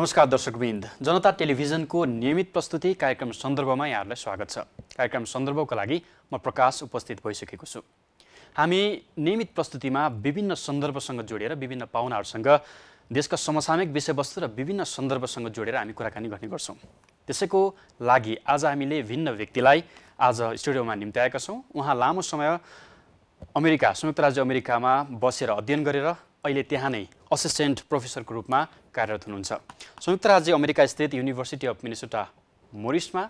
नमस्कार दर्शकवृन्द, जनता टेलिभिजनको नियमित प्रस्तुति कार्यक्रम सन्दर्भमा यहाँहरूलाई स्वागत छ। कार्यक्रम सन्दर्भको लागि म प्रकाश उपस्थित भइसकेको छु। हामी नियमित प्रस्तुतिमा विभिन्न सन्दर्भसँग जोडेर विभिन्न पाहुनाहरूसँग देशका समसामयिक विषयवस्तु र विभिन्न सन्दर्भसँग जोडेर हामी कुराकानी गर्ने गर्छौँ। त्यसैको लागि आज हामीले भिन्न व्यक्तिलाई आज स्टुडियोमा निम्त्याएका छौँ। उहाँ लामो समय संयुक्त राज्य अमेरिकामा बसेर अध्ययन गरेर अहिले त्यहाँ नै असिस्टेन्ट प्रोफेसरको रूपमा कार्यरत हुनुहुन्छ। संयुक्त राज्य अमेरिका स्थित युनिभर्सिटी अफ मिनेसोटा मोरिसमा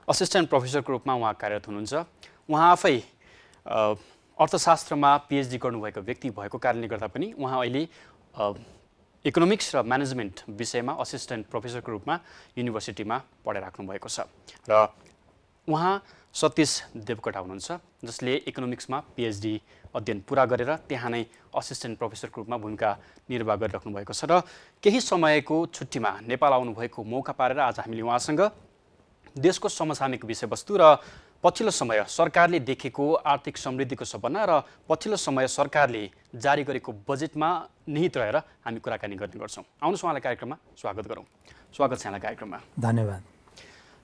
असिस्टेन्ट प्रोफेसरको रूपमा उहाँ कार्यरत हुनुहुन्छ। उहाँ आफै अर्थशास्त्रमा पिएचडी गर्नुभएको व्यक्ति भएको कारणले गर्दा पनि उहाँ अहिले इकोनोमिक्स र म्यानेजमेन्ट विषयमा असिस्टेन्ट प्रोफेसरको रूपमा युनिभर्सिटीमा पढाइराख्नु भएको छ र उहाँ सतीश देवकोटा हुनुहुन्छ, जसले इकोनोमिक्समा पिएचडी अध्ययन पुरा गरेर त्यहाँ नै असिस्टेन्ट प्रोफेसरको रूपमा भूमिका निर्वाह गरिराख्नु भएको छ र केही समयको छुट्टीमा नेपाल आउनुभएको मौका पारेर आज हामीले उहाँसँग देशको समसामयिक विषयवस्तु र पछिल्लो समय सरकारले देखेको आर्थिक समृद्धिको सपना र पछिल्लो समय सरकारले जारी गरेको बजेटमा निहित रहेर हामी कुराकानी गर्ने गर्छौँ। आउनुहोस् उहाँलाई कार्यक्रममा स्वागत गरौँ। स्वागत छ यहाँलाई कार्यक्रममा। धन्यवाद।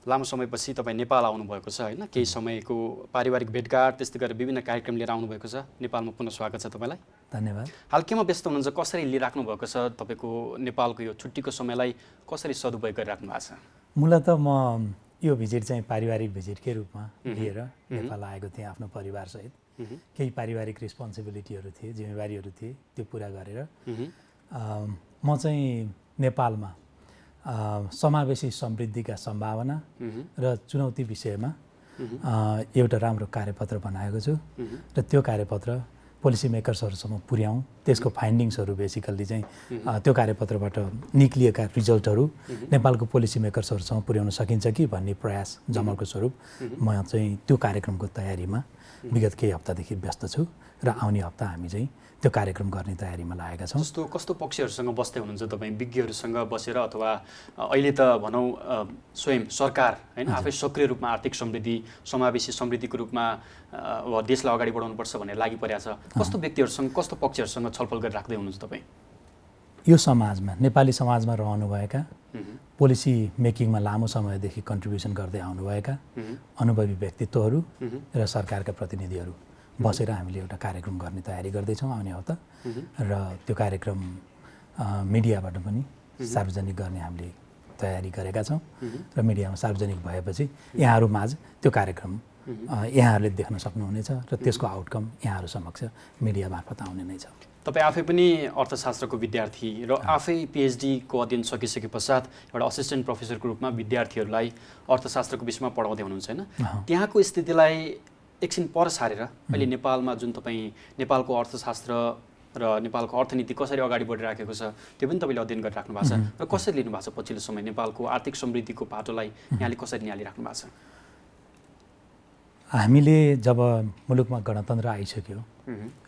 लामो समयपछि तपाईँ नेपाल आउनुभएको छ होइन, केही समयको पारिवारिक भेटघाट त्यस्तै गरेर विभिन्न कार्यक्रम लिएर आउनुभएको छ। नेपालमा पुनः स्वागत छ तपाईँलाई। धन्यवाद। हाल केमा व्यस्त हुनुहुन्छ, कसरी लिइराख्नु भएको छ तपाईँको नेपालको यो छुट्टीको समयलाई कसरी सदुपयोग गरिराख्नु भएको छ? मूलत म यो भिजिट चाहिँ पारिवारिक भिजिटकै रूपमा लिएर नेपाल आएको थिएँ। आफ्नो परिवारसहित केही पारिवारिक रिस्पोन्सिबिलिटीहरू थिए, जिम्मेवारीहरू थिए, त्यो पुरा गरेर म चाहिँ नेपालमा समावेशी समृद्धिका सम्भावना र चुनौती विषयमा एउटा राम्रो कार्यपत्र बनाएको छु र त्यो कार्यपत्र पोलिसी मेकर्सहरूसम्म पुर्याउँ। त्यसको फाइन्डिङ्सहरू बेसिकल्ली चाहिँ त्यो कार्यपत्रबाट निक्लिएका रिजल्टहरू नेपालको पोलिसी मेकर्सहरूसम्म पुर्याउन सकिन्छ कि भन्ने प्रयास जमलको स्वरूप म चाहिँ त्यो कार्यक्रमको तयारीमा विगत केही हप्तादेखि व्यस्त छु र आउने हप्ता हामी चाहिँ त्यो कार्यक्रम गर्ने तयारीमा लागेका छौँ। कस्तो पक्षहरूसँग बस्दै हुनुहुन्छ तपाईँ? विज्ञहरूसँग बसेर अथवा अहिले त भनौँ स्वयं सरकार होइन आफै सक्रिय रूपमा आर्थिक समृद्धि समावेशी समृद्धिको रूपमा देशलाई अगाडि बढाउनुपर्छ भनेर लागि परेको छ। कस्तो व्यक्तिहरूसँग कस्तो पक्षहरूसँग छलफल गरेर राख्दै हुनुहुन्छ तपाईँ? यो समाजमा नेपाली समाजमा रहनुभएका पोलिसी मेकिङमा लामो समयदेखि कन्ट्रिब्युसन गर्दै आउनुभएका अनुभवी व्यक्तित्वहरू र सरकारका प्रतिनिधिहरू बसेर हामीले एउटा कार्यक्रम गर्ने तयारी गर्दैछौँ आउने हप्ता र त्यो कार्यक्रम मिडियाबाट पनि सार्वजनिक गर्ने हामीले तयारी गरेका छौँ र मिडियामा सार्वजनिक भएपछि यहाँहरूमाझ त्यो कार्यक्रम यहाँहरूले देख्न सक्नुहुनेछ र त्यसको आउटकम यहाँहरू समक्ष मिडिया मार्फत आउने नै छ। तपाईँ आफै पनि अर्थशास्त्रको विद्यार्थी र आफै पिएचडीको अध्ययन सकिसके पश्चात एउटा असिस्टेन्ट प्रोफेसरको रूपमा विद्यार्थीहरूलाई अर्थशास्त्रको विषयमा पढाउँदै हुनुहुन्छ होइन, त्यहाँको स्थितिलाई एकछिन पर सारेर अहिले नेपालमा जुन तपाईँ नेपालको अर्थशास्त्र र नेपालको अर्थनीति कसरी अगाडि बढिराखेको छ त्यो पनि तपाईँले अध्ययन गरिराख्नु भएको छ र कसरी लिनु भएको छ पछिल्लो समय नेपालको आर्थिक समृद्धिको पाटोलाई यहाँले कसरी निहालिराख्नु भएको छ? हामीले जब मुलुकमा गणतन्त्र आइसक्यो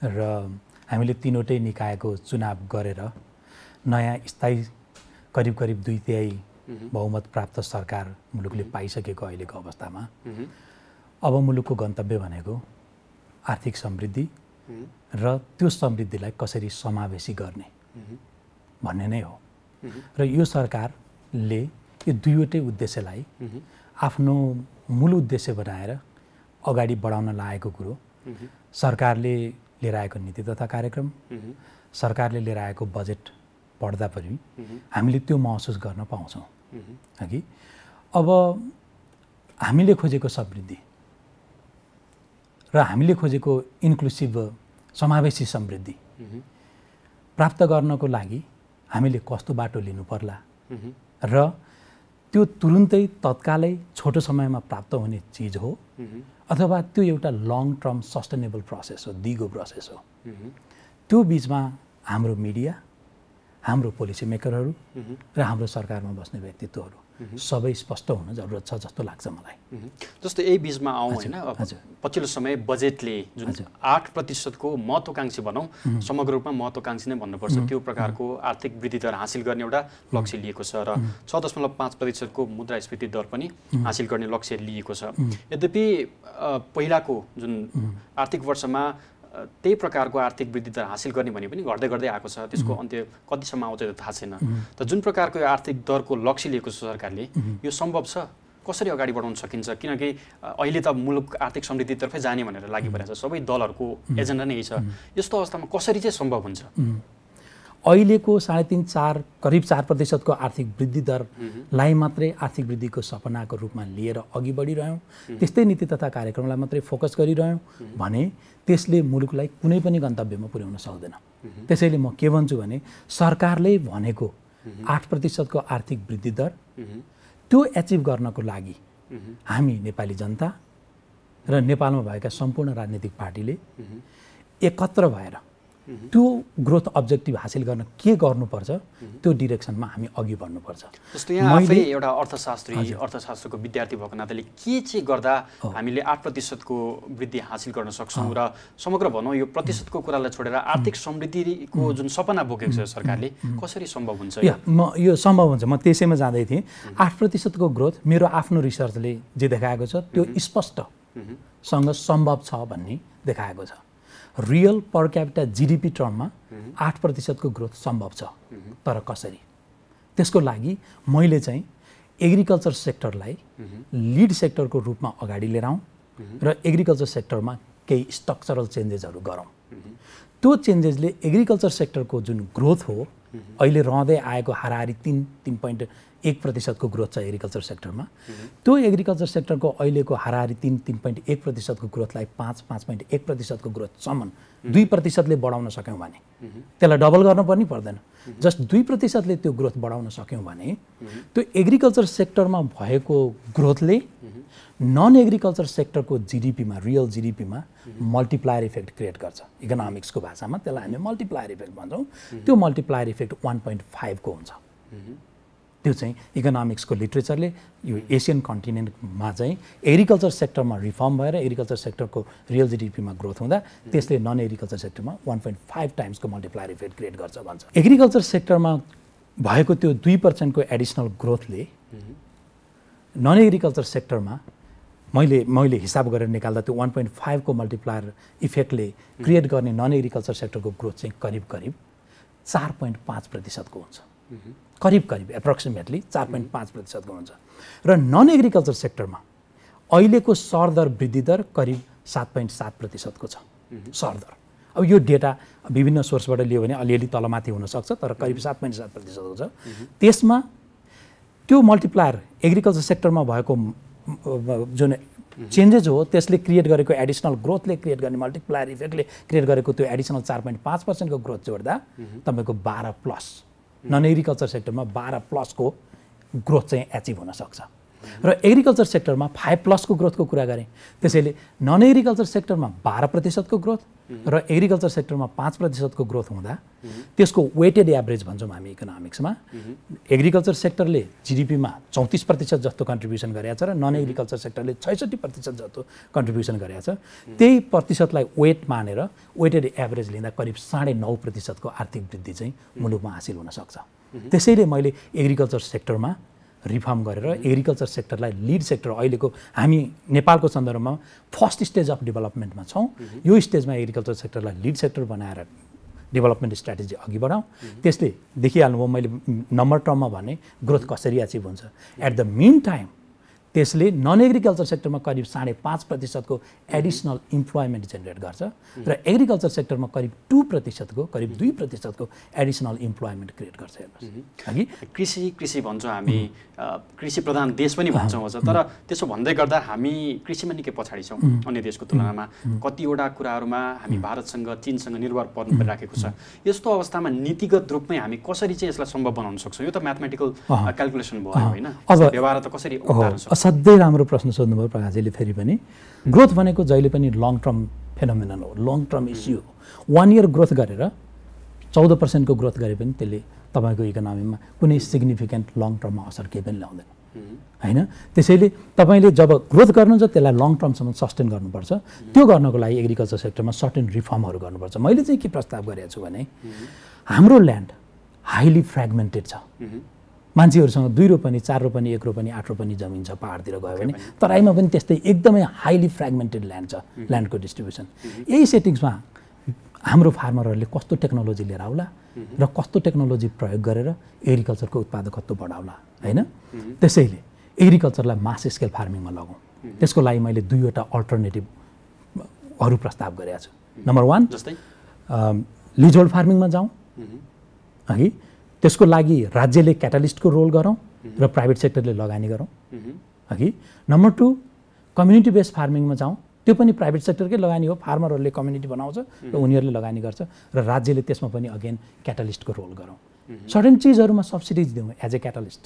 र हामीले तीनवटै निकायको चुनाव गरेर नयाँ स्थायी करिब 2/3 बहुमत प्राप्त सरकार मुलुकले पाइसकेको अहिलेको अवस्थामा अब मुलुकको गन्तव्य भनेको आर्थिक समृद्धि र त्यो समृद्धिलाई कसरी समावेशी गर्ने भन्ने नै हो र यो सरकारले यो दुईवटै उद्देश्यलाई आफ्नो मूल उद्देश्य बनाएर अगाडि बढाउन लागेको कुरो सरकारले लिएर आएको नीति तथा कार्यक्रम, सरकारले लिएर आएको बजेट पढ्दा पनि हामीले त्यो महसुस गर्न पाउँछौँ कि अब हामीले खोजेको समृद्धि र हामीले खोजेको इन्क्लुसिभ समावेशी समृद्धि प्राप्त गर्नको लागि हामीले कस्तो बाटो लिनु पर्ला र त्यो तुरुन्तै तत्कालै छोटो समयमा प्राप्त हुने चिज हो अथवा त्यो एउटा लङ टर्म सस्टेनेबल प्रोसेस हो, दिगो प्रोसेस हो। त्यो बिचमा हाम्रो मिडिया, हाम्रो पोलिसी मेकरहरू र हाम्रो सरकारमा बस्ने व्यक्तित्वहरू सबै स्पष्ट हुन जरुरत छ जस्तो लाग्छ मलाई। जस्तो यही बिचमा आउँ होइन, पछिल्लो समय बजेटले जुन 8% को महत्त्वकांक्षी भनौँ समग्र रूपमा महत्त्वकांक्षी नै भन्नुपर्छ त्यो प्रकारको आर्थिक वृद्धि दर हासिल गर्ने एउटा लक्ष्य लिएको छ र 6.5% को मुद्रास्फीति दर पनि हासिल गर्ने लक्ष्य लिएको छ। यद्यपि पहिलाको जुन आर्थिक वर्षमा त्यही प्रकारको आर्थिक वृद्धि दर हासिल गर्ने भने पनि घट्दै गर्दै आएको छ। त्यसको अन्त्य कतिसम्म आउँछ त्यो थाहा छैन। त जुन प्रकारको यो आर्थिक दरको लक्ष्य लिएको छ सरकारले, यो सम्भव छ? कसरी अगाडि बढाउन सकिन्छ? किनकि अहिले त मुलुक आर्थिक समृद्धितर्फै जाने भनेर लागिपरेको छ, सबै दलहरूको एजेन्डा नै यही छ। यस्तो अवस्थामा कसरी चाहिँ सम्भव हुन्छ? अहिलेको 3.5-4 करिब 4% आर्थिक वृद्धि दरलाई मात्रै आर्थिक वृद्धिको सपनाको रूपमा लिएर अघि बढिरह्यौँ, त्यस्तै नीति तथा कार्यक्रमलाई मात्रै फोकस गरिरह्यौँ भने त्यसले मुलुकलाई कुनै पनि गन्तव्यमा पुर्याउन सक्दैन। त्यसैले म के भन्छु भने सरकारले भनेको 8% को आर्थिक वृद्धि दर त्यो एचिभ गर्नको लागि हामी नेपाली जनता र नेपालमा भएका सम्पूर्ण राजनीतिक पार्टीले एकत्र भएर त्यो ग्रोथ अब्जेक्टिभ हासिल गर्न के गर्नुपर्छ त्यो डिरेक्सनमा हामी अघि बढ्नुपर्छ। जस्तो यहाँ आफै एउटा अर्थशास्त्रको विद्यार्थी भएको नाताले के चाहिँ गर्दा हामीले 8% को वृद्धि हासिल गर्न सक्छौँ र समग्र भनौँ यो प्रतिशतको कुरालाई छोडेर आर्थिक समृद्धिको जुन सपना बोकेको छ सरकारले कसरी सम्भव हुन्छ? यो सम्भव हुन्छ। म त्यसैमा जाँदै थिएँ। 8% को ग्रोथ मेरो आफ्नो रिसर्चले जे देखाएको छ त्यो स्पष्टसँग सम्भव छ भन्ने देखाएको छ। रियल पर क्यापिटा जीडीपी टर्ममा 8% को ग्रोथ सम्भव छ। तर कसरी? त्यसको लागि मैले चाहिँ एग्रिकल्चर सेक्टरलाई लिड सेक्टरको रूपमा अगाडि लिएर आउँ र एग्रिकल्चर सेक्टरमा केही स्ट्रक्चरल चेन्जेसहरू गरौँ। त्यो चेन्जेसले एग्रिकल्चर सेक्टरको जुन ग्रोथ हो अहिले रहँदै आएको हाराहारी 3.1% को ग्रोथ छ एग्रिकल्चर सेक्टरमा, त्यो एग्रिकल्चर सेक्टरको अहिलेको हाराहारी 3.1% को ग्रोथलाई 5.1% को ग्रोथसम्म 2% ले बढाउन सक्यौँ भने, त्यसलाई डबल गर्न पनि पर्दैन, जस्ट 2% ले त्यो ग्रोथ बढाउन सक्यौँ भने त्यो एग्रिकल्चर सेक्टरमा भएको ग्रोथले नन एग्रिकल्चर सेक्टरको जीडीपीमा, रियल जीडीपीमा मल्टिप्लायर इफेक्ट क्रिएट गर्छ। इकोनोमिक्सको भाषामा त्यसलाई हामी मल्टिप्लायर इफेक्ट भन्छौँ। त्यो मल्टिप्लायर इफेक्ट 1.5 को हुन्छ। त्यो चाहिँ इकोनोमिक्सको लिट्रेचरले यो एसियन कन्टिनेन्टमा चाहिँ एग्रिकल्चर सेक्टरमा रिफर्म भएर एग्रिकल्चर सेक्टरको रियल जीडीपीमा ग्रोथ हुँदा त्यसले नन एग्रिकल्चर सेक्टरमा 1.5 टाइम्स को मल्टिप्लायर इफेक्ट क्रिएट गर्छ भन्छ। एग्रिकल्चर सेक्टरमा भएको त्यो 2% को एडिसनल ग्रोथले नन एग्रिकल्चर सेक्टरमा मैले हिसाब गरेर निकाल्दा त्यो 1.5 को मल्टिप्लायर इफेक्टले क्रिएट गर्ने नन एग्रिकल्चर सेक्टरको ग्रोथ चाहिँ करिब 4.5% को हुन्छ। करिब एप्रोक्सिमेटली 4.5% को हुन्छ। र नन एग्रिकल्चर सेक्टरमा अहिलेको सरदर वृद्धि दर करिब 7.7% को छ। सरदर अब यो डेटा विभिन्न सोर्सबाट लियो भने अलिअलि तलमाथि हुनसक्छ, तर करिब 7.7% को छ। त्यसमा त्यो मल्टिप्लायर एग्रिकल्चर सेक्टरमा भएको जुन चेन्जेस हो त्यसले क्रिएट गरेको एडिसनल ग्रोथले क्रिएट गर्ने मल्टिप्लायर इफेक्टले क्रिएट गरेको त्यो एडिसनल 4.5% को ग्रोथ जोड्दा तपाईँको 12+ नन एग्रिकल्चर सेक्टरमा 12+ को ग्रोथ चाहिँ एचिभ हुन सक्छ। र एग्रिकल्चर सेक्टरमा 5+ को ग्रोथको कुरा गरेँ। त्यसैले नन एग्रिकल्चर सेक्टरमा 12% को ग्रोथ र एग्रिकल्चर सेक्टरमा 5% को ग्रोथ हुँदा त्यसको वेटेड एभरेज भन्छौँ हामी इकोनोमिक्समा। एग्रिकल्चर सेक्टरले जीडीपीमा 34% जस्तो कन्ट्रिब्युसन गरेको छ र नन एग्रिकल्चर सेक्टरले 66% जस्तो कन्ट्रिब्युसन गरेको छ। त्यही प्रतिशतलाई वेट मानेर वेटेड एभरेज लिँदा करिब 9.5% को आर्थिक वृद्धि चाहिँ मुलुकमा हासिल हुन सक्छ। त्यसैले मैले एग्रिकल्चर सेक्टरमा रिफर्म गरेर एग्रिकल्चर सेक्टरलाई लिड सेक्टर, अहिलेको हामी नेपालको सन्दर्भमा फर्स्ट स्टेज अफ डेभलपमेन्टमा छौँ। यो स्टेजमा एग्रिकल्चर सेक्टरलाई लिड सेक्टर बनाएर डेभलपमेन्ट स्ट्राटेजी अघि बढाउँ। त्यसले देखिहाल्नुभयो मैले नम्बर टर्ममा भने ग्रोथ कसरी एचिभ हुन्छ। एट द मिन टाइम त्यसले नन एग्रिकल्चर सेक्टरमा करिब 5.5% को एडिसनल इम्प्लोइमेन्ट जेनेरेट गर्छ र एग्रिकल्चर सेक्टरमा करिब 2% को, करिब 2% को एडिसनल इम्प्लोइमेन्ट क्रिएट गर्छ। हेर्नुहोस्, कृषि भन्छौँ हामी, कृषि प्रधान देश पनि भन्छौँ अझ, तर त्यसो भन्दै गर्दा हामी कृषिमा निकै पछाडि छौँ अन्य देशको तुलनामा। कतिवटा कुराहरूमा हामी भारतसँग, चीनसँग निर्भर पर्नु परिराखेको छ। यस्तो अवस्थामा नीतिगत रूपमै हामी कसरी चाहिँ यसलाई सम्भव बनाउन सक्छौँ? यो त म्याथमेटिकल क्यालकुलेसन भयो होइन, व्यवहार त कसरी उतार्न सक्छौँ? असाध्यै राम्रो प्रश्न सोध्नुभयो प्रकाशजीले। फेरि पनि ग्रोथ भनेको जहिले पनि लङ टर्म फेनोमेनन हो, लङ टर्म इस्यु हो। 1 इयर ग्रोथ गरेर 14% को ग्रोथ गरे पनि त्यसले तपाईँको इकोनोमीमा कुनै सिग्निफिकेन्ट लङ टर्ममा असर केही पनि ल्याउँदैन होइन। त्यसैले तपाईँले जब ग्रोथ गर्नुहुन्छ त्यसलाई लङ टर्मसम्म सस्टेन गर्नुपर्छ। त्यो गर्नको लागि एग्रिकल्चर सेक्टरमा सर्टेन रिफर्महरू गर्नुपर्छ। मैले चाहिँ के प्रस्ताव गरेको छु भने हाम्रो ल्यान्ड हाइली फ्रेगमेन्टेड छ। मान्छेहरूसँग 2 रोपनी, 4 रोपनी, 1 रोपनी, 8 रोपनी जमिन छ। पहाडतिर गयो भने तराईमा पनि त्यस्तै एकदमै हाइली फ्रेगमेन्टेड ल्यान्ड छ, ल्यान्डको डिस्ट्रिब्युसन। यही सेटिङ्समा हाम्रो फार्मरहरूले कस्तो टेक्नोलोजी लिएर आउला र कस्तो टेक्नोलोजी प्रयोग गरेर एग्रिकल्चरको उत्पादकत्व बढाउला हैन। त्यसैले एग्रिकल्चरलाई मास स्केल फार्मिङमा लगाउँ। त्यसको लागि मैले दुईवटा अल्टरनेटिभहरू प्रस्ताव गरेको छु। नम्बर 1 जस्तै लिजहोल्ड फार्मिङमा जाउँ अघि, त्यसको लागि राज्यले क्याटालिस्टको रोल गरौँ र प्राइभेट सेक्टरले लगानी गरौँ अघि। नम्बर 2 कम्युनिटी बेस्ड फार्मिङमा जाउँ, त्यो पनि प्राइभेट सेक्टरकै लगानी हो, फार्मरहरूले कम्युनिटी बनाउँछ र उनीहरूले लगानी गर्छ र राज्यले त्यसमा पनि अगेन क्याटालिस्टको रोल गरौँ। सर्टेन चिजहरूमा सब्सिडिज दिउँ एज ए क्याटालिस्ट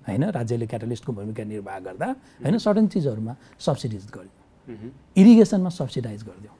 हैन, राज्यले क्याटालिस्टको भूमिका निर्वाह गर्दा हैन, सर्टेन चिजहरूमा सब्सिडिज गरिदिउँ, इरिगेसनमा सब्सिडाइज गरिदिउँ।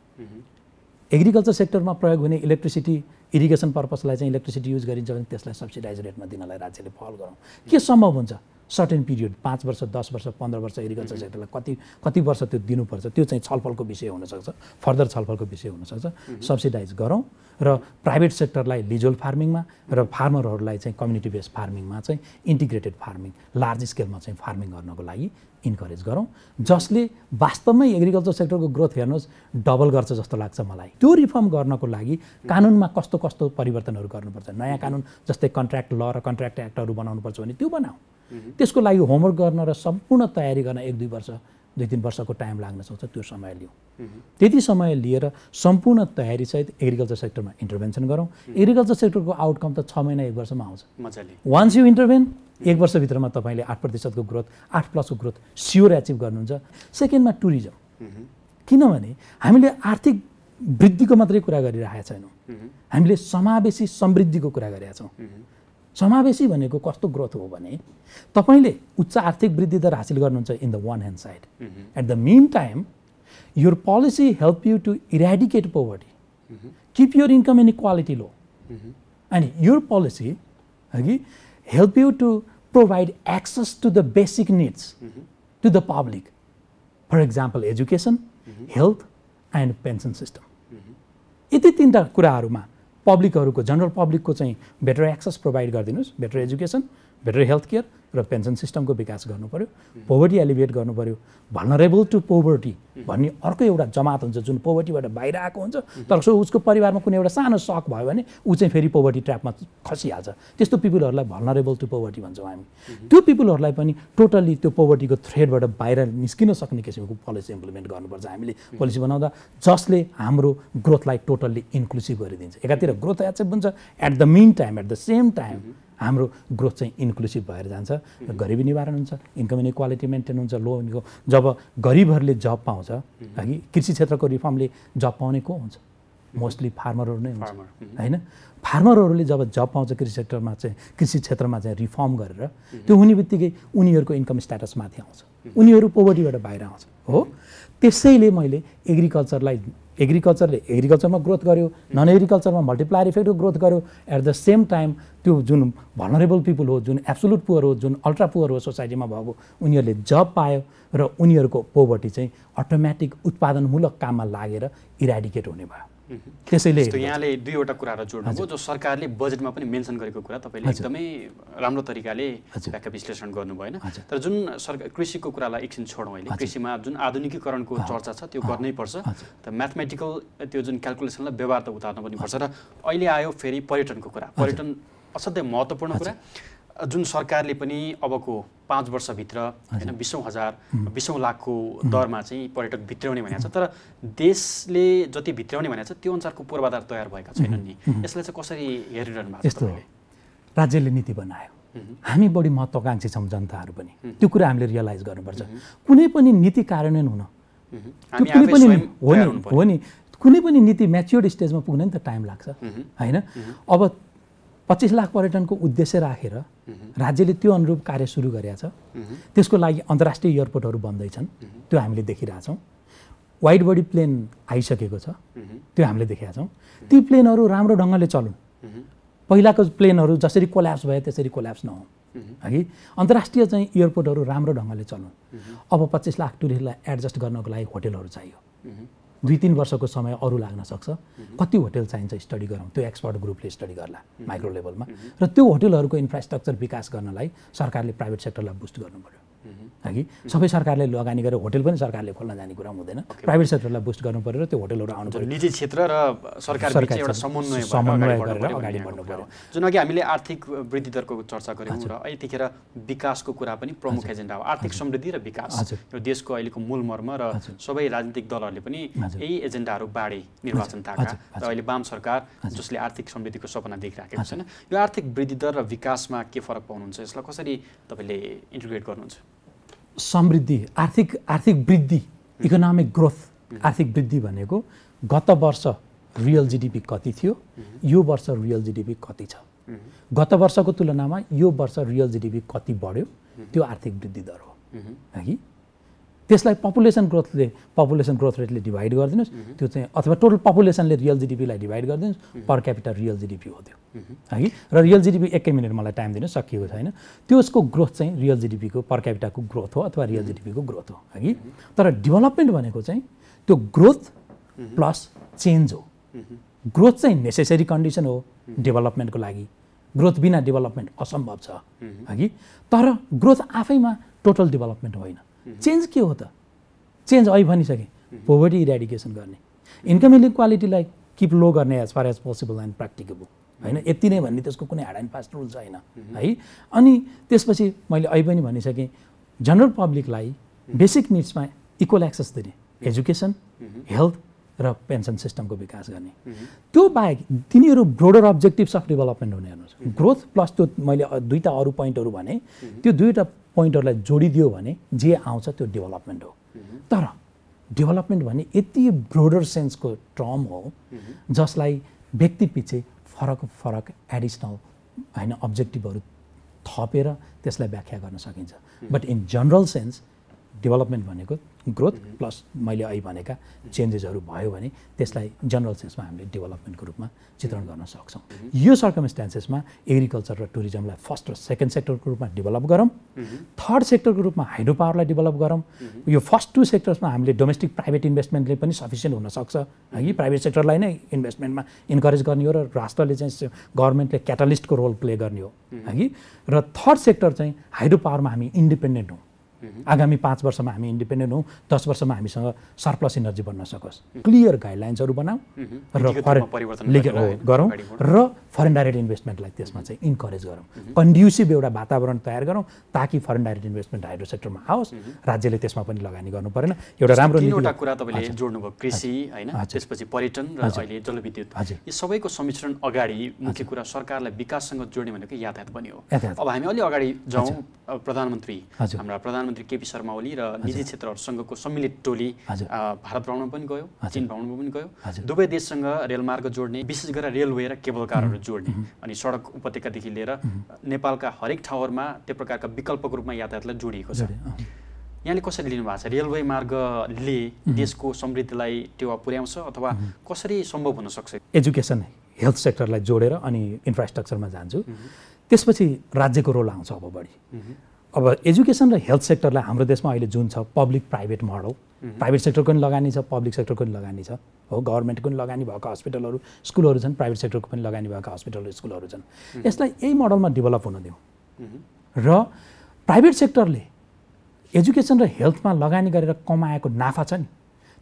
एग्रिकल्चर सेक्टरमा प्रयोग हुने इलेक्ट्रिसिटी इरिगेसन पर्पसलाई चाहिँ इलेक्ट्रिसिटी युज गरिन्छ भने त्यसलाई सब्सिडाइज रेटमा दिनलाई राज्यले पहल गरौँ। के सम्भव हुन्छ सर्टेन पिरियड 5 वर्ष 10 वर्ष 15 वर्ष एग्रिकल्चर सेक्टरलाई कति वर्ष त्यो दिनुपर्छ, त्यो चाहिँ छलफलको विषय हुनसक्छ, फर्दर छलफलको विषय हुनसक्छ। सब्सिडाइज गरौँ र प्राइभेट सेक्टरलाई लिजहोल्ड फार्मिङमा र फार्मरहरूलाई चाहिँ कम्युनिटी बेस्ड फार्मिङमा चाहिँ इन्टिग्रेटेड फार्मिङ लार्ज स्केलमा चाहिँ फार्मिङ गर्नको लागि इन्करेज गरौँ, जसले वास्तवमै एग्रिकल्चर सेक्टरको ग्रोथ हेर्नुहोस् डबल गर्छ जस्तो लाग्छ मलाई। त्यो रिफर्म गर्नको लागि कानुनमा कस्तो कस्तो परिवर्तनहरू गर्नुपर्छ, नयाँ कानुन जस्तै कन्ट्र्याक्ट ल र कन्ट्र्याक्ट एक्टहरू बनाउनुपर्छ भने त्यो बनाऊ। त्यसको लागि होमवर्क गर्न र सम्पूर्ण तयारी गर्न 1-2 वर्ष 2-3 वर्षको टाइम लाग्न सक्छ, त्यो समय लिऊ। त्यति समय लिएर सम्पूर्ण तयारीसहित एग्रिकल्चर सेक्टरमा इन्टरभेन्सन गरौँ। एग्रिकल्चर सेक्टरको आउटकम त 6 महिना 1 वर्षमा आउँछ मजाले। वान्स यु इन्टरभेन 1 वर्षभित्रमा तपाईँले 8% को ग्रोथ 8+ को ग्रोथ स्योर एचिभ गर्नुहुन्छ। सेकेन्डमा टुरिज्म, किनभने हामीले आर्थिक वृद्धिको मात्रै कुरा गरिरहेका छैनौँ, हामीले समावेशी समृद्धिको कुरा गरेका छौँ। समावेशी भनेको कस्तो ग्रोथ हो भने तपाईले उच्च आर्थिक वृद्धि दर हासिल गर्नुहुन्छ in the one hand side, at the main time your policy help you to eradicate poverty, keep your income inequality low, and your policy हगि help you to provide access to the basic needs to the public, for example education, health and pension system. यति 3टा कुराहरूमा पब्लिकहरूको general पब्लिकको चाहिँ better access provide गरिदिनुहोस्, better education, better health care र pension सिस्टमको विकास गर्नु पर्यो, पोभर्टी एलिभिएट गर्नु पर्यो। भल्नरेबल टु पोभर्टी भन्ने अर्को एउटा जमात हुन्छ जुन पोभर्टीबाट बाहिर आएको हुन्छ, तर उसको परिवारमा कुनै एउटा सानो सक भयो भने ऊ चाहिँ फेरि पोभर्टी ट्र्यापमा खसिहाल्छ। त्यस्तो पिपुलहरूलाई भल्नरेबल टु पोभर्टी भन्छौँ हामी। त्यो पिपुलहरूलाई पनि टोटल्ली त्यो पोभर्टीको थ्रेडबाट बाहिर निस्किन सक्ने किसिमको पोलिसी इम्प्लिमेन्ट गर्नुपर्छ हामीले पोलिसी बनाउँदा, जसले हाम्रो ग्रोथलाई टोटल्ली इन्क्लुसिभ गरिदिन्छ। एकातिर ग्रोथ एचिभ हुन्छ, at the main time at the same time हाम्रो ग्रोथ चाहिँ इन्क्लुसिभ भएर जान्छ, गरिबी निवारण हुन्छ, इन्कम इनइक्वालिटी मेन्टेन हुन्छ, लो इन्कम। जब गरिबहरूले जब पाउँछ अघि कृषि क्षेत्रको रिफर्मले जब पाउने को हुन्छ, मोस्टली फार्मरहरू नै हुन्छ हैन। फार्मरहरूले जब जब पाउँछ कृषि सेक्टरमा चाहिँ कृषि क्षेत्रमा चाहिँ रिफर्म गरेर त्यो हुने बित्तिकै उनीहरूको इन्कम स्ट्याटस माथि आउँछ, उनीहरू पोभर्टीबाट बाहिर आउँछ हो। त्यसैले मैले एग्रिकल्चरमा ग्रोथ गर्यो, नन एग्रिकल्चरमा मल्टिप्लायर इफेक्टको ग्रोथ गर्यो, एट द सेम टाइम त्यो जुन भल्नरेबल पिपुल हो, जुन एब्सोल्युट पुअर हो, जुन अल्ट्रा पुअर हो सोसाइटीमा भएको, उनीहरूले जब पायो र उनीहरूको पोभर्टी चाहिँ अटोमेटिक उत्पादनमूलक काममा लागेर इराडिकेट हुने भयो। त्यसैले यहाँले दुईवटा कुराहरू जोड्नुभयो जो सरकारले बजेटमा पनि मेन्सन गरेको कुरा तपाईँले एकदमै राम्रो तरिकाले व्याख्या विश्लेषण गर्नुभयो हैन। तर जुन सरकार कृषिको कुरालाई एकछिन छोडौँ, अहिले कृषिमा जुन आधुनिकीकरणको चर्चा छ त्यो गर्नै पर्छ, त म्याथमेटिकल त्यो जुन क्यालकुलेसनलाई व्यवहार त उतार्नु पनि पर्छ। र अहिले आयो फेरि पर्यटनको कुरा, पर्यटन असाध्यै महत्त्वपूर्ण कुरा जुन सरकारले पनि अबको 5 वर्षभित्र हैन 20,000 लाखको दरमा चाहिँ पर्यटक भित्राउने भनेको छ, तर देशले जति भित्राउने भनेको छ त्यो अनुसारको पूर्वाधार तयार भएका छैनन् नि। यसलाई चाहिँ कसरी हेरिरहनु भएको छ तपाईँले? राज्यले नीति बनायो, हामी बढी महत्त्वाकांक्षी छौँ जनताहरू पनि, त्यो कुरा हामीले रियलाइज गर्नुपर्छ। कुनै पनि नीति कार्यान्वयन हुन हो नि, कुनै पनि नीति म्याच्योर्ड स्टेजमा पुग्न नि त टाइम लाग्छ हैन। अब 25 लाख पर्यटनको उद्देश्य राखेर राज्यले त्यो अनुरूप कार्य सुरु गरेका छ। त्यसको लागि अन्तर्राष्ट्रिय एयरपोर्टहरू बन्दैछन्, त्यो हामीले देखिरहेछौँ। वाइड बडी प्लेन आइसकेको छ, त्यो हामीले देखेका छौँ। ती प्लेनहरू राम्रो ढङ्गले चलुन्, पहिलाको प्लेनहरू जसरी कोल्याप्स भयो त्यसरी कोल्याप्स नहुन् हगि। अन्तर्राष्ट्रिय चाहिँ एयरपोर्टहरू राम्रो ढङ्गले चलुन्। अब 25 लाख टुरिस्टलाई एडजस्ट गर्नको लागि होटेलहरू चाहियो, 2-3 वर्षको समय अरू लाग्न सक्छ। कति होटेल चाहिन्छ स्टडी गरौँ, त्यो एक्सपर्ट ग्रुपले स्टडी गर्ला माइक्रो लेभलमा। र त्यो होटेलहरूको इन्फ्रास्ट्रक्चर विकास गर्नलाई सरकारले प्राइभेट सेक्टरलाई बुस्ट गर्नु पर्यो। कि सबै सरकारले लगानी गरेर होटल पनि सरकारले खोल्न जाने कुरा हुँदैन प्राइभेट सेक्टरलाई बुस्ट गर्नु पर्यो र त्यो होटलहरू आउनु पर्यो निजी क्षेत्र र सरकार बीच एउटा समन्वय गरेर अगाडि बढ्नु पर्यो जुन अघि हामीले आर्थिक वृद्धि दरको चर्चा गऱ्यौँ र यतिखेर विकासको कुरा पनि प्रमुख एजेन्डा हो आर्थिक समृद्धि र विकास यो देशको अहिलेको मूल मर्म र सबै राजनीतिक दलहरूले पनि यही एजेन्डाहरू बाँडे निर्वाचन ताका र अहिले वाम सरकार जसले आर्थिक समृद्धिको सपना देखिराखेको छैन यो आर्थिक वृद्धि दर र विकासमा के फरक पाउनुहुन्छ यसलाई कसरी तपाईँले इन्टिग्रेट गर्नुहुन्छ समृद्धि आर्थिक वृद्धि इकोनोमिक ग्रोथ आर्थिक वृद्धि भनेको गत वर्ष रियल जीडीपी कति थियो यो वर्ष रियल जीडीपी कति छ गत वर्षको तुलनामा यो वर्ष रियल जीडीपी कति बढ्यो त्यो आर्थिक वृद्धि दर हो है त्यसलाई पपुलेसन ग्रोथ रेटले डिभाइड गरिदिनुस् त्यो चाहिँ अथवा टोटल पपुलेसनले रियल जीडीपीलाई डिभाइड गरिदिनुस् पर क्यापिटल रियल जीडीपी हो त्यो है र रियल जीडीपी एकै मिनट मलाई टाइम दिनु सकिएको छैन त्यसको ग्रोथ चाहिँ रियल जीडीपीको पर क्यापिटाको ग्रोथ हो अथवा रियल जीडीपीको ग्रोथ हो है तर डेभलपमेन्ट भनेको चाहिँ त्यो ग्रोथ प्लस चेन्ज हो ग्रोथ चाहिँ नेसेसरी कन्डिसन हो डेभलपमेन्टको लागि ग्रोथ बिना डेभलपमेन्ट असम्भव छ है तर ग्रोथ आफैमा टोटल डेभलपमेन्ट होइन चेन्ज के हो त चेन्ज अहिले भनिसकेँ पोभर्टी इरेडिकेसन गर्ने इन्कम इनइक्वालिटीलाई किप लो गर्ने as far as possible and practicable होइन यति नै भन्ने त्यसको कुनै हार्ड एन्ड फास्ट रुल छैन है अनि त्यसपछि मैले अहिले पनि भनिसकेँ जनरल पब्लिकलाई बेसिक निड्समा इक्वल एक्सेस दिने एजुकेसन हेल्थ र पेन्सन सिस्टमको विकास गर्ने त्यो बाहेक तिनीहरू ब्रोडर अब्जेक्टिभ्स अफ डेभलपमेन्ट हुने हेर्नुहोस् ग्रोथ प्लस त्यो मैले दुईवटा अरू पोइन्टहरू भने त्यो दुईवटा पोइन्टहरूलाई जोडिदियो भने जे आउँछ त्यो डेभलपमेन्ट हो तर डेभलपमेन्ट भने यति ब्रोडर सेन्सको टर्म हो जसलाई व्यक्ति पछि फरक एडिसनल होइन अब्जेक्टिभहरू थपेर त्यसलाई व्याख्या गर्न सकिन्छ but in general sense development भनेको ग्रोथ प्लस मैले अहिले भनेका चेन्जेसहरू भयो भने त्यसलाई जनरल सेन्समा हामीले डेभलपमेन्टको रूपमा चित्रण गर्न सक्छौँ यो सर्कमस्टान्सेसमा एग्रिकल्चर र टुरिज्मलाई फर्स्ट र सेकेन्ड सेक्टरको रूपमा डेभलप गरौँ थर्ड सेक्टरको रूपमा हाइड्रो पावरलाई डेभलप गरौँ यो फर्स्ट टु सेक्टर्समा हामीले डोमेस्टिक प्राइभेट इन्भेस्टमेन्टले पनि सफिसियन्ट हुनसक्छ है प्राइभेट सेक्टरलाई नै इन्भेस्टमेन्टमा इन्करेज गर्ने हो र राष्ट्रले चाहिँ गभर्मेन्टले क्याटालिस्टको रोल प्ले गर्ने हो है र थर्ड सेक्टर चाहिँ हाइड्रो पावरमा हामी इन्डिपेन्डेन्ट हौँ आगामी 5 वर्षमा हामी इन्डिपेन्डेन्ट हौँ 10 वर्षमा हामीसँग सरप्लस इनर्जी बन्न सकोस् क्लियर गाइडलाइन्सहरू बनाऊ र गरौँ र फरेन डाइरेक्ट इन्भेस्टमेन्टलाई त्यसमा चाहिँ इन्करेज गरौँ कन्ड्युसिभ एउटा वातावरण तयार गरौँ ताकि फरेन डाइरेक्ट इन्भेस्टमेन्ट हाइड्रो सेक्टरमा आओस् राज्यले त्यसमा पनि लगानी गर्नु परेन एउटा राम्रो तीनवटा कुरा तपाईँले जोड्नुभयो कृषि होइन त्यसपछि पर्यटन र अहिले जलविद्युत यी सबैको समिश्रण अगाडि मुख्य कुरा सरकारलाई विकाससँग जोड्ने भनेको यातायात पनि हो अब हामी अलि अगाडि जाउँ प्रधानमन्त्री हाम्रा प्रधानमन्त्री केपी शर्मा ओली र निजी क्षेत्रहरूसँगको सम्मिलित टोली भारत भ्रमण पनि गयो चीन भ्रमण पनि गयो दुवै देशसँग रेलमार्ग जोड्ने विशेष गरेर रेलवे र केबल कारहरू जोड्ने अनि सडक उपत्यकादेखि लिएर नेपालका हरेक ठाउँहरूमा त्यो प्रकारका विकल्पको रूपमा यातायातलाई जोडिएको छ यहाँले कसरी लिनु भएको छ रेलवे मार्गले देशको समृद्धिलाई टेवा पुर्याउँछ अथवा कसरी सम्भव हुन सक्छ एजुकेसन हेल्थ सेक्टरलाई जोडेर अनि इन्फ्रास्ट्रक्चरमा जान्छु त्यसपछि राज्यको रोल आउँछ अब बढी अब एजुकेसन र हेल्थ सेक्टरलाई हाम्रो देशमा अहिले जुन छ पब्लिक प्राइभेट मोडल प्राइभेट सेक्टरको पनि लगानी छ पब्लिक सेक्टरको पनि लगानी छ हो गभर्मेन्टको पनि लगानी भएको हस्पिटलहरू स्कुलहरू छन् प्राइभेट सेक्टरको पनि लगानी भएको हस्पिटलहरू स्कुलहरू छन् यसलाई यही मोडलमा डेभलप हुन दिउँ र प्राइभेट सेक्टरले एजुकेसन र हेल्थमा लगानी गरेर कमाएको नाफा छ नि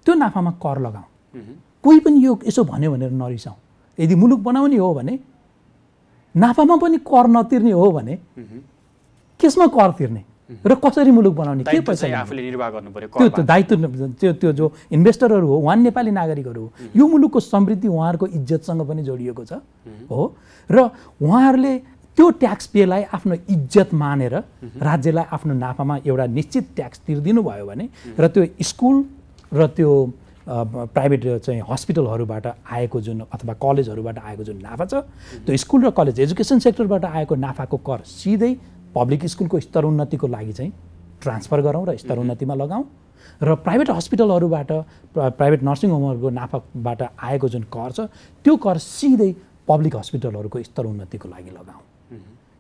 त्यो नाफामा कर लगाउँ कोही पनि यो यसो भन्यो भनेर नरिसाउँ यदि मुलुक बनाउने हो भने नाफामा पनि कर नतिर्ने हो भने केसमा कर तिर्ने र कसरी मुलुक बनाउने के पैसा आफूले निर्वाह गर्नु पर्यो त्यो दायित्व त्यो जो इन्भेस्टरहरू हो उहाँ नेपाली नागरिकहरू हो यो मुलुकको समृद्धि उहाँहरूको इज्जतसँग पनि जोडिएको छ हो र उहाँहरूले त्यो ट्याक्स पेलाई आफ्नो इज्जत मानेर राज्यलाई आफ्नो नाफामा एउटा निश्चित ट्याक्स तिर्दिनु भयो भने र त्यो स्कुल र त्यो प्राइभेट चाहिँ हस्पिटलहरूबाट आएको जुन अथवा कलेजहरूबाट आएको जुन नाफा छ त्यो स्कुल र कलेज एजुकेसन सेक्टरबाट आएको नाफाको कर सिधै पब्लिक स्कुलको स्तर उन्नतिको लागि चाहिँ ट्रान्सफर गरौँ र स्तर उन्नतिमा लगाऊँ र प्राइभेट हस्पिटलहरूबाट प्राइभेट नर्सिङ होमहरूको नाफाबाट आएको जुन कर छ त्यो कर सिधै पब्लिक हस्पिटलहरूको स्तर उन्नतिको लागि लगाऊँ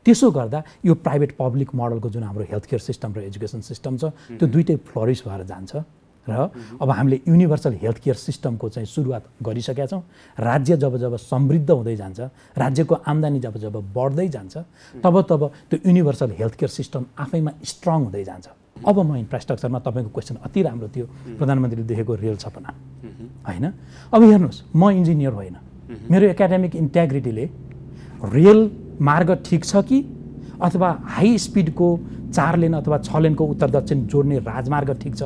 त्यसो गर्दा यो प्राइभेट पब्लिक मोडलको जुन हाम्रो हेल्थ केयर सिस्टम र एजुकेसन सिस्टम छ त्यो दुइटै फ्लरिस भएर जान्छ र अब हामीले युनिभर्सल हेल्थ केयर सिस्टमको चाहिँ सुरुवात गरिसकेका छौँ राज्य जब जब समृद्ध हुँदै जान्छ राज्यको आम्दानी जब बढ्दै जान्छ तब त्यो युनिभर्सल हेल्थ केयर सिस्टम आफैमा स्ट्रङ हुँदै जान्छ अब म इन्फ्रास्ट्रक्चरमा तपाईँको क्वेसन अति राम्रो थियो प्रधानमन्त्रीले देखेको रेल सपना होइन। अब हेर्नुहोस् म इन्जिनियर होइन, मेरो एकाडेमिक इन्टेग्रिटीले रेल मार्ग ठिक छ कि अथवा हाई स्पिडको 4 लेन अथवा 6 लेनको उत्तर दक्षिण जोड्ने राजमार्ग ठिक छ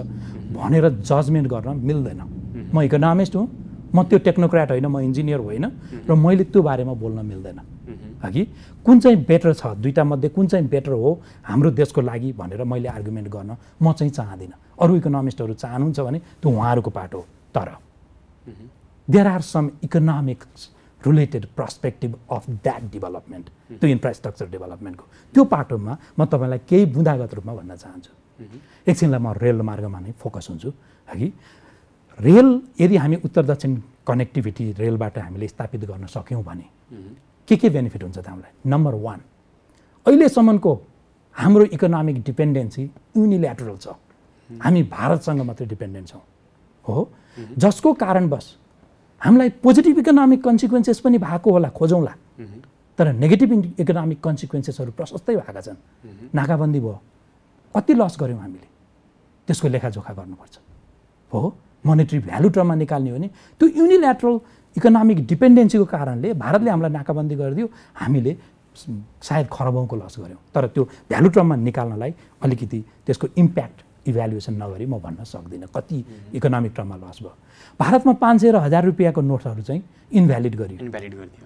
भनेर जजमेन्ट गर्न मिल्दैन। म इकोनोमिस्ट हुँ, म त्यो टेक्नोक्राट होइन, म इन्जिनियर होइन र मैले त्यो बारेमा बोल्न मिल्दैन कि कुन चाहिँ बेटर छ, दुईटा मध्ये कुन चाहिँ बेटर हो हाम्रो देशको लागि भनेर मैले आर्गुमेन्ट गर्न म चाहिँ चाहदिनँ। अरू इकोनोमिस्टहरू चाहनुहुन्छ भने त्यो उहाँहरूको पाटो हो। तर there are some economics related perspective of that development, त्यो इन्फ्रास्ट्रक्चर डेभलपमेन्टको त्यो पाटोमा म तपाईँलाई केही बुँदागत रूपमा भन्न चाहन्छु। एकछिनलाई म रेल मार्गमा नै फोकस हुन्छु कि रेल यदि हामी उत्तर दक्षिण कनेक्टिभिटी रेलबाट हामीले स्थापित गर्न सक्यौँ भने के बेनिफिट हुन्छ त हामीलाई? नम्बर 1, अहिलेसम्मको हाम्रो इकोनोमिक डिपेन्डेन्सी युनिल्याटरल छ, हामी भारतसँग मात्रै डिपेन्डेन्ट छौँ हो, जसको कारणवश हामीलाई पोजिटिभ इकोनोमिक कन्सिक्वेन्सेस पनि भएको होला, खोजौँला, तर नेगेटिभ इकोनोमिक कन्सिक्वेन्सेसहरू प्रशस्तै भएका छन्। नाकाबन्दी भयो, कति लस गऱ्यौँ हामीले, त्यसको लेखाजोखा गर्नुपर्छ हो। मोनेटरी भ्यालु टर्ममा निकाल्ने हो भने त्यो युनिल्याटरल इकोनोमिक डिपेन्डेन्सीको कारणले भारतले हामीलाई नाकाबन्दी गरिदियो, हामीले सायद खरबौँको लस गऱ्यौँ। तर त्यो भ्यालु टर्ममा निकाल्नलाई अलिकति त्यसको इम्प्याक्ट इभ्यालुएसन नगरी म भन्न सक्दिनँ कति इकोनोमिक टर्ममा लस भयो। भारतमा 500 र 1000 रुपियाँको नोटहरू चाहिँ इन्भ्यालिड गरियो।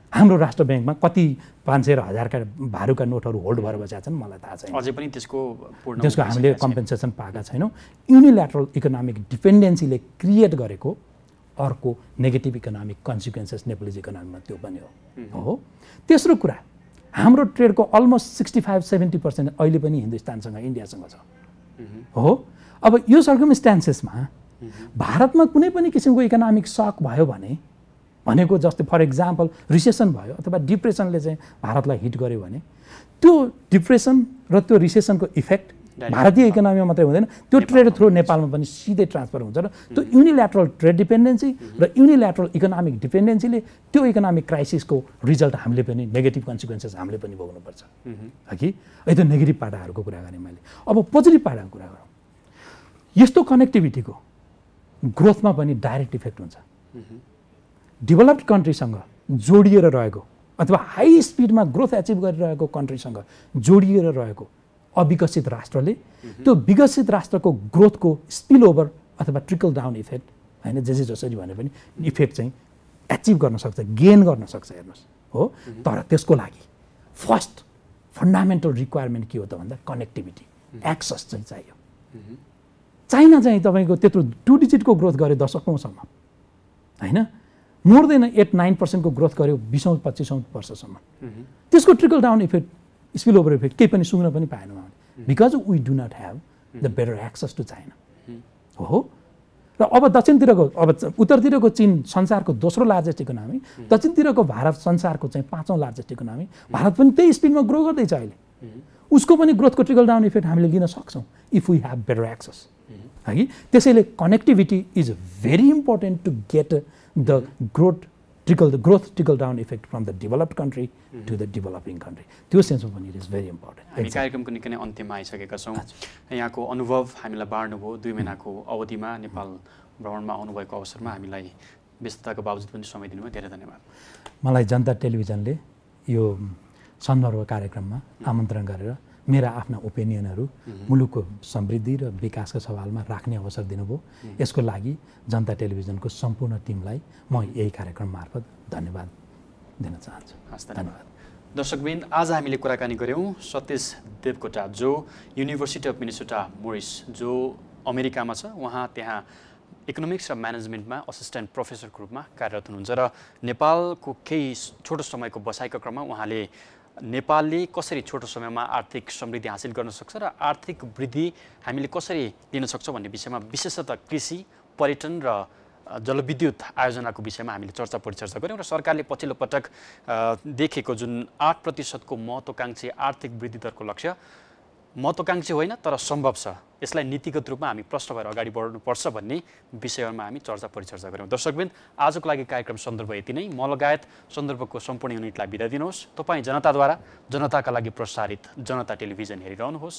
हाम्रो राष्ट्र ब्याङ्कमा कति 500 र 1000 का भारूका नोटहरू होल्ड भएर बसेका छन् मलाई थाहा छैन। अझै पनि त्यसको हामीले कम्पेन्सेसन पाएका छैनौँ। युनिल्याटरल इकोनोमिक डिपेन्डेन्सीले क्रिएट गरेको अर्को नेगेटिभ इकोनोमिक कन्सिक्वेन्सेस नेप्लिज इकोनोमीमा त्यो पनि हो। तेस्रो कुरा, हाम्रो ट्रेडको अलमोस्ट 65-70% अहिले पनि हिन्दुस्तानसँग इन्डियासँग छ हो। अब यो सर्कमस्टान्सेसमा भारतमा कुनै पनि किसिमको इकोनोमिक सक भयो भने भनेको जस्तै फर इक्जाम्पल रिसेसन भयो अथवा डिप्रेसनले चाहिँ भारतलाई हिट गर्यो भने त्यो डिप्रेसन र त्यो रिसेसनको इफेक्ट भारतीय इकोनोमीमा मात्रै हुँदैन, त्यो ट्रेड थ्रु नेपालमा पनि सिधै ट्रान्सफर हुन्छ र त्यो युनिल्याटरल ट्रेड डिपेन्डेन्सी र युनिल्याटरल इकोनोमिक डिपेन्डेन्सीले त्यो इकोनोमिक क्राइसिसको रिजल्ट हामीले पनि नेगेटिभ कन्सिक्वेन्सेस हामीले पनि भोग्नुपर्छ कि। यो नेगेटिभ पाटाहरूको कुरा गरेँ मैले। अब पोजिटिभ पाटाको कुरा गरौँ। यस्तो कनेक्टिभिटीको ग्रोथमा पनि डाइरेक्ट इफेक्ट हुन्छ। डेभलप्ड कन्ट्रीसँग जोडिएर रहेको अथवा हाई स्पिडमा ग्रोथ एचिभ गरिरहेको कन्ट्रीसँग जोडिएर रहेको अविकसित राष्ट्रले त्यो विकसित राष्ट्रको ग्रोथको स्पिल ओभर अथवा ट्रिकल डाउन इफेक्ट होइन जे जसरी भने पनि इफेक्ट चाहिँ एचिभ गर्न सक्छ, गेन गर्न सक्छ हेर्नुहोस् हो। तर त्यसको लागि फर्स्ट फन्डामेन्टल रिक्वायरमेन्ट के हो त भन्दा कनेक्टिभिटी, एक्सेस चाहिँ चाहियो। चाइना चाहिँ तपाईँको त्यत्रो 2 डिजिटको ग्रोथ गर्यो दशकौँसम्म होइन, मोर देन 8-9% को ग्रोथ गर्यो 20-25 वर्षसम्म। त्यसको trickle down effect, spill over effect केही पनि सुन्न पनि पाएनौँ हामीले, because we do not have the better access to China हो। र अब दक्षिणतिरको, अब उत्तरतिरको चीन संसारको दोस्रो लार्जेस्ट इकोनोमी, दक्षिणतिरको भारत संसारको चाहिँ 5औं लार्जेस्ट इकोनोमी। भारत पनि त्यही स्पिडमा ग्रो गर्दैछ अहिले। उसको पनि ग्रोथको ट्रिकल डाउन इफेक्ट हामीले लिन सक्छौँ if we have better access है कि। त्यसैले connectivity is very important to get the growth trickle down effect from the developed country to the developing country. त्यो सेन्समा पनि इट इज भेरी इम्पोर्टेन्ट। हामी कार्यक्रमको निकै नै अन्त्यमा आइसकेका छौँ। यहाँको अनुभव हामीलाई बाँड्नुभयो। 2 महिनाको अवधिमा नेपाल भ्रमणमा आउनुभएको अवसरमा हामीलाई व्यस्तताको बावजुद पनि समय दिनुभयो, धेरै धन्यवाद। मलाई जनता टेलिभिजनले यो सन्दर्भ कार्यक्रममा आमन्त्रण गरेर मेरा आफ्ना ओपिनियनहरू मुलुकको समृद्धि र विकासका सवालमा राख्ने अवसर दिनुभयो। यसको लागि जनता टेलिभिजनको सम्पूर्ण टिमलाई म यही कार्यक्रम मार्फत धन्यवाद दिन चाहन्छु। धन्यवाद। दर्शकवृन्द, आज हामीले कुराकानी गऱ्यौँ सतीश देवकोटा, जो युनिभर्सिटी अफ मिनेसोटा मोरिस, जो अमेरिकामा छ। उहाँ त्यहाँ इकोनोमिक्स र म्यानेजमेन्टमा असिस्टेन्ट प्रोफेसरको रूपमा कार्यरत हुनुहुन्छ र नेपालको केही छोटो समयको बसाइका क्रममा उहाँले नेपालले कसरी छोटो समयमा आर्थिक समृद्धि हासिल गर्न सक्छ र आर्थिक वृद्धि हामीले कसरी लिन सक्छौँ भन्ने विषयमा विशेषतः कृषि, पर्यटन र जलविद्युत आयोजनाको विषयमा हामीले चर्चा परिचर्चा गऱ्यौँ र सरकारले पछिल्लो पटक देखेको जुन 8% को महत्त्वकांक्षी आर्थिक वृद्धि दरको लक्ष्य महत्त्वकांक्षी होइन तर सम्भव छ, यसलाई नीतिगत रूपमा हामी प्रश्न भएर अगाडि बढ्नुपर्छ भन्ने विषयमा हामी चर्चा परिचर्चा गऱ्यौँ। दर्शकवृन्द, आजको लागि कार्यक्रम सन्दर्भ यति नै। म लगायत सन्दर्भको सम्पूर्ण युनिटलाई बिदा दिनुहोस्। तपाईँ जनताद्वारा जनताका लागि प्रसारित जनता टेलिभिजन हेरिरहनुहोस्।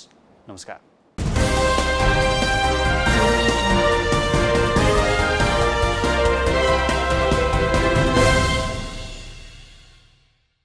नमस्कार।